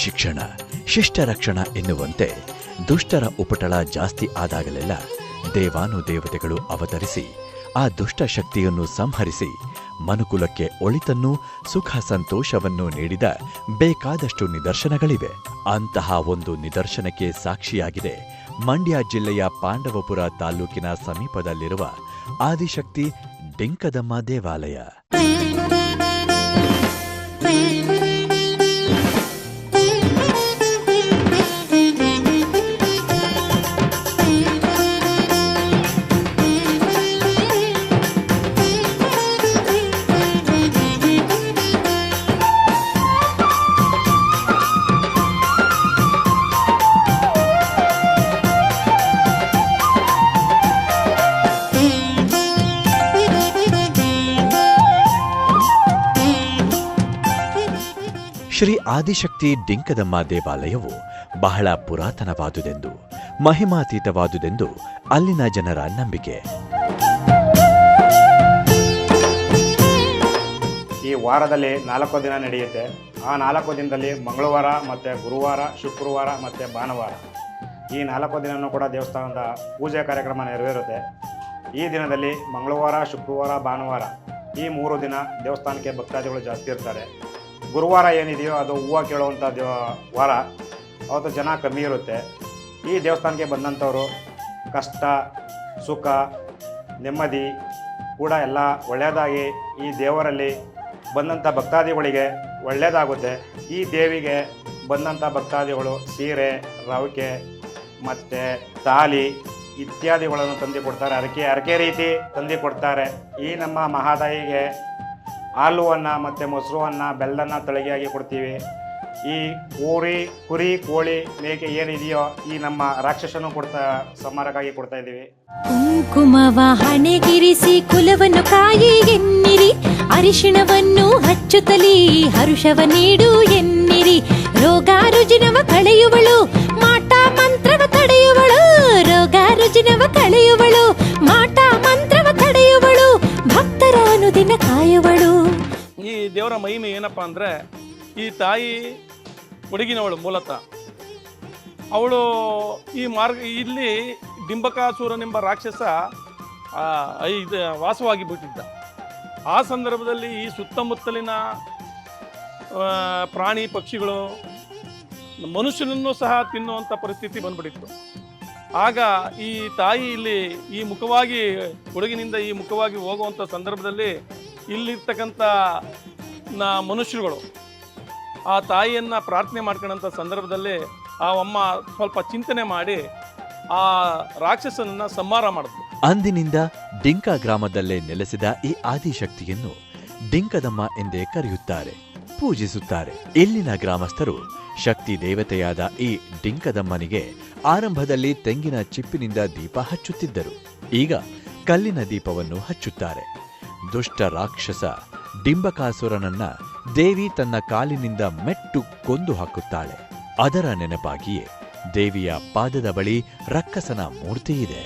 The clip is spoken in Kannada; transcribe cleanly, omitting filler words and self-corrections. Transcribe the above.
ಶಿಕ್ಷಣ ಶಿಷ್ಟ ರಕ್ಷಣ ಎನ್ನುವಂತೆ ದುಷ್ಟರ ಉಪಟಳ ಜಾಸ್ತಿ ಆದಾಗಲೆಲ್ಲ ದೇವಾನುದೇವತೆಗಳು ಅವತರಿಸಿ ಆ ದುಷ್ಟ ಶಕ್ತಿಯನ್ನು ಸಂಹರಿಸಿ ಮನುಕುಲಕ್ಕೆ ಒಳಿತನ್ನು ಸುಖ ಸಂತೋಷವನ್ನು ನೀಡಿದ ಬೇಕಾದಷ್ಟು ನಿದರ್ಶನಗಳಿವೆ. ಅಂತಹ ಒಂದು ನಿದರ್ಶನಕ್ಕೆ ಸಾಕ್ಷಿಯಾಗಿದೆ ಮಂಡ್ಯ ಜಿಲ್ಲೆಯ ಪಾಂಡವಪುರ ತಾಲೂಕಿನ ಸಮೀಪದಲ್ಲಿರುವ ಆದಿಶಕ್ತಿ ಡಿಂಕದಮ್ಮ ದೇವಾಲಯ. ಶ್ರೀ ಆದಿಶಕ್ತಿ ಡಿಂಕದಮ್ಮ ದೇವಾಲಯವು ಬಹಳ ಪುರಾತನವಾದುದೆಂದು ಮಹಿಮಾತೀತವಾದುದೆಂದು ಅಲ್ಲಿನ ಜನರ ನಂಬಿಕೆ. ಈ ವಾರದಲ್ಲಿ 4 ದಿನ ನಡೆಯುತ್ತೆ. ಆ 4 ದಿನದಲ್ಲಿ ಮಂಗಳವಾರ ಮತ್ತು ಗುರುವಾರ, ಶುಕ್ರವಾರ ಮತ್ತು ಭಾನುವಾರ ಈ 4 ದಿನವೂ ಕೂಡ ದೇವಸ್ಥಾನದ ಪೂಜೆ ಕಾರ್ಯಕ್ರಮ ನೆರವೇರುತ್ತೆ. ಈ ದಿನದಲ್ಲಿ ಮಂಗಳವಾರ, ಶುಕ್ರವಾರ, ಭಾನುವಾರ ಈ 3 ದಿನ ದೇವಸ್ಥಾನಕ್ಕೆ ಭಕ್ತಾದಿಗಳು ಜಾಸ್ತಿ ಇರ್ತಾರೆ. ಗುರುವಾರ ಏನಿದೆಯೋ ಅದು ಹೂವು ಕೇಳುವಂಥ ವಾರ, ಅವತ್ತು ಜನ ಕಮ್ಮಿ ಇರುತ್ತೆ. ಈ ದೇವಸ್ಥಾನಕ್ಕೆ ಬಂದಂಥವರು ಕಷ್ಟ ಸುಖ ನೆಮ್ಮದಿ ಕೂಡ ಎಲ್ಲ ಒಳ್ಳೆಯದಾಗಿ ಈ ದೇವರಲ್ಲಿ ಬಂದಂಥ ಭಕ್ತಾದಿಗಳಿಗೆ ಒಳ್ಳೆಯದಾಗುತ್ತೆ. ಈ ದೇವಿಗೆ ಬಂದಂಥ ಭಕ್ತಾದಿಗಳು ಸೀರೆ, ರವಿಕೆ ಮತ್ತು ತಾಲಿ ಇತ್ಯಾದಿಗಳನ್ನು ತಂದು ಕೊಡ್ತಾರೆ. ಅರಕೆ ರೀತಿ ತಂದು ಕೊಡ್ತಾರೆ. ಈ ನಮ್ಮ ಮಹಾತಾಯಿಗೆ ಹಾಲು ಅನ್ನ ಮತ್ತು ಮೊಸರು ಅನ್ನ, ಬೆಲ್ಲನ ತಳಗಿಯಾಗಿ ಕೊಡ್ತೀವಿ. ಈ ಕುರಿ ಕೋಳಿ ಮೇಕೆ ಏನಿದೆಯೋ ಈ ನಮ್ಮ ರಾಕ್ಷಸನು ಸಂಹಾರಕ್ಕಾಗಿ ಕೊಡ್ತಾ ಇದ್ದೀವಿ. ಕುಂಕುಮವ ಹಣೆಗಿರಿಸಿ ಕುಲವನ್ನು ಕಾಯಿ ಎನ್ನಿರಿ, ಅರಿಶಿಣವನ್ನು ಹಚ್ಚುತ್ತಲೀ ಹರುಷವ ನೀಡು ಎನ್ನಿರಿ. ರೋಗ ರುಜಿನವ ಕಳೆಯುವಳು, ಮಾಟ ಮಂತ್ರವ ತಡೆಯುವಳು. ರೋಗ ರುಜಿನವ ಕಳೆಯುವಳು, ಮಾಟ ಮಂತ್ರವ ತಡೆಯುವಳು. ಭಕ್ತರ ಅನುದಿನ ಕಾಯುವಳು. ಈ ದೇವರ ಮಹಿಮೆ ಏನಪ್ಪ ಅಂದರೆ, ಈ ತಾಯಿ ಕೊಡಗಿನವಳು ಮೂಲತಃ. ಅವಳು ಇಲ್ಲಿ ಡಿಂಬಕಾಸುರನೆಂಬ ರಾಕ್ಷಸ ವಾಸವಾಗಿ ಬಿಟ್ಟಿದ್ದ. ಆ ಸಂದರ್ಭದಲ್ಲಿ ಈ ಸುತ್ತಮುತ್ತಲಿನ ಪ್ರಾಣಿ ಪಕ್ಷಿಗಳು ಮನುಷ್ಯನನ್ನು ಸಹ ತಿನ್ನುವಂಥ ಪರಿಸ್ಥಿತಿ ಬಂದ್ಬಿಟ್ಟಿತ್ತು. ಆಗ ಈ ತಾಯಿ ಇಲ್ಲಿ ಈ ಮುಖವಾಗಿ ಕೊಡಗಿನಿಂದ ಈ ಮುಖವಾಗಿ ಹೋಗುವಂಥ ಸಂದರ್ಭದಲ್ಲಿ ಇಲ್ಲಿರ್ತಕ್ಕಂಥ ಮನುಷ್ಯರುಗಳು ಆ ತಾಯಿಯನ್ನು ಪ್ರಾರ್ಥನೆ ಮಾಡ್ಕೊಳ್ಳೋಂಥ ಸಂದರ್ಭದಲ್ಲಿ ಆ ಅಮ್ಮ ಸ್ವಲ್ಪ ಚಿಂತನೆ ಮಾಡಿ ಆ ರಾಕ್ಷಸನನ್ನು ಸಂಹಾರ ಮಾಡಿದ್ರು. ಅಂದಿನಿಂದ ಡಿಂಕ ಗ್ರಾಮದಲ್ಲೇ ನೆಲೆಸಿದ ಈ ಆದಿಶಕ್ತಿಯನ್ನು ಡಿಂಕದಮ್ಮ ಎಂದೇ ಕರೆಯುತ್ತಾರೆ, ಪೂಜಿಸುತ್ತಾರೆ. ಇಲ್ಲಿನ ಗ್ರಾಮಸ್ಥರು ಶಕ್ತಿ ದೇವತೆಯಾದ ಈ ಡಿಂಕದಮ್ಮನಿಗೆ ಆರಂಭದಲ್ಲಿ ತೆಂಗಿನ ಚಿಪ್ಪಿನಿಂದ ದೀಪ ಹಚ್ಚುತ್ತಿದ್ದರು. ಈಗ ಕಲ್ಲಿನ ದೀಪವನ್ನು ಹಚ್ಚುತ್ತಾರೆ. ದುಷ್ಟ ರಾಕ್ಷಸ ಡಿಂಬಕಾಸುರನನ್ನ ದೇವಿ ತನ್ನ ಕಾಲಿನಿಂದ ಮೆಟ್ಟು ಕೊಂದು ಹಾಕುತ್ತಾಳೆ. ಅದರ ನೆನಪಾಗಿಯೇ ದೇವಿಯ ಪಾದದ ಬಳಿ ರಕ್ಕಸನ ಮೂರ್ತಿಯಿದೆ.